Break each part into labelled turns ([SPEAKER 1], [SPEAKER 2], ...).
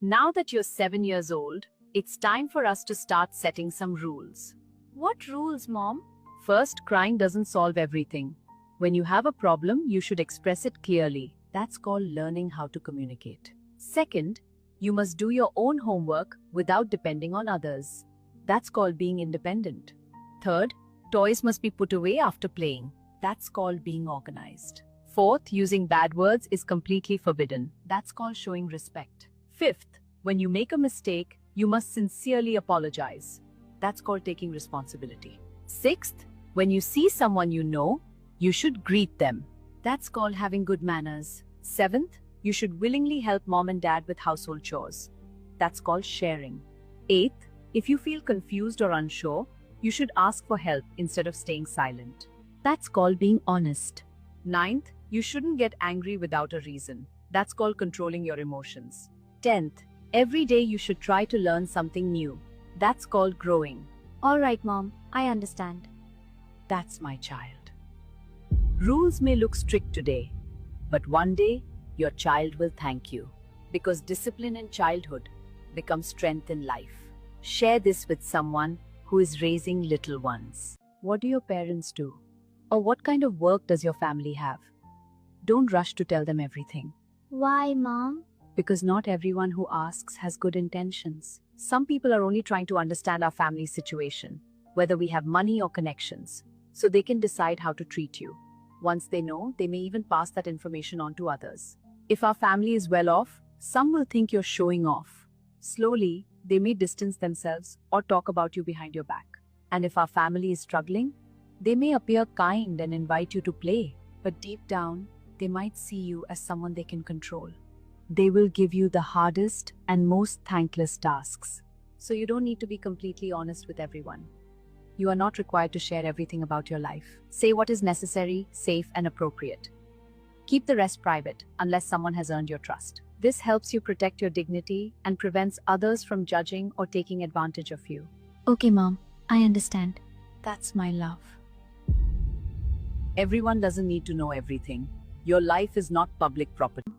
[SPEAKER 1] Now that you're 7 years old, it's time for us to start setting some rules.
[SPEAKER 2] What rules, Mom?
[SPEAKER 1] First, crying doesn't solve everything. When you have a problem, you should express it clearly. That's called learning how to communicate. Second, you must do your own homework without depending on others. That's called being independent. Third, toys must be put away after playing. That's called being organized. Fourth, using bad words is completely forbidden. That's called showing respect. Fifth, when you make a mistake, you must sincerely apologize. That's called taking responsibility. Sixth, when you see someone you know, you should greet them. That's called having good manners. Seventh, you should willingly help mom and dad with household chores. That's called sharing. Eighth, if you feel confused or unsure, you should ask for help instead of staying silent. That's called being honest. Ninth, you shouldn't get angry without a reason. That's called controlling your emotions. 10th, every day you should try to learn something new. That's called growing.
[SPEAKER 2] All right, Mom, I understand.
[SPEAKER 1] That's my child. Rules may look strict today, but one day your child will thank you, because discipline in childhood becomes strength in life. Share this with someone who is raising little ones. What do your parents do? Or what kind of work does your family have? Don't rush to tell them everything.
[SPEAKER 2] Why, Mom?
[SPEAKER 1] Because not everyone who asks has good intentions. Some people are only trying to understand our family situation, whether we have money or connections, so they can decide how to treat you. Once they know, they may even pass that information on to others. If our family is well off, some will think you're showing off. Slowly, they may distance themselves or talk about you behind your back. And if our family is struggling, they may appear kind and invite you to play, but deep down, they might see you as someone they can control. They will give you the hardest and most thankless tasks. So you don't need to be completely honest with everyone. You are not required to share everything about your life. Say what is necessary, safe, and appropriate. Keep the rest private unless someone has earned your trust. This helps you protect your dignity and prevents others from judging or taking advantage of you.
[SPEAKER 2] Okay, Mom, I understand.
[SPEAKER 1] That's my love. Everyone doesn't need to know everything. Your life is not public property.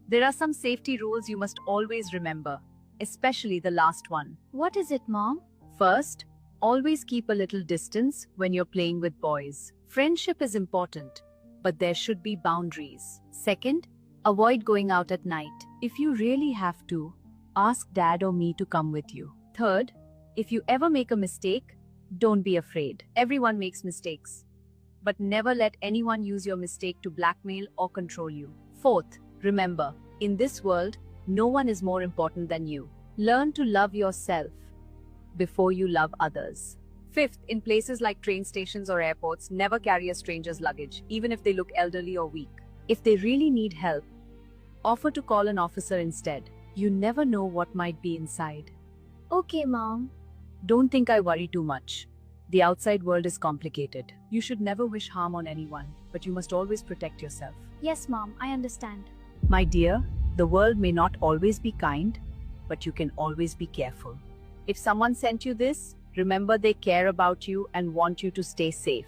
[SPEAKER 1] There are some safety rules you must always remember, especially the last one.
[SPEAKER 2] What is it, Mom?
[SPEAKER 1] First, always keep a little distance when you're playing with boys. Friendship is important, but there should be boundaries. Second, avoid going out at night. If you really have to, ask Dad or me to come with you. Third, if you ever make a mistake, don't be afraid. Everyone makes mistakes. But never let anyone use your mistake to blackmail or control you. Fourth, remember, in this world, no one is more important than you. Learn to love yourself before you love others. Fifth, in places like train stations or airports, never carry a stranger's luggage, even if they look elderly or weak. If they really need help, offer to call an officer instead. You never know what might be inside.
[SPEAKER 2] Okay, Mom.
[SPEAKER 1] Don't think I worry too much. The outside world is complicated. You should never wish harm on anyone, but you must always protect yourself.
[SPEAKER 2] Yes, Mom, I understand.
[SPEAKER 1] My dear, the world may not always be kind, but you can always be careful. If someone sent you this, remember they care about you and want you to stay safe.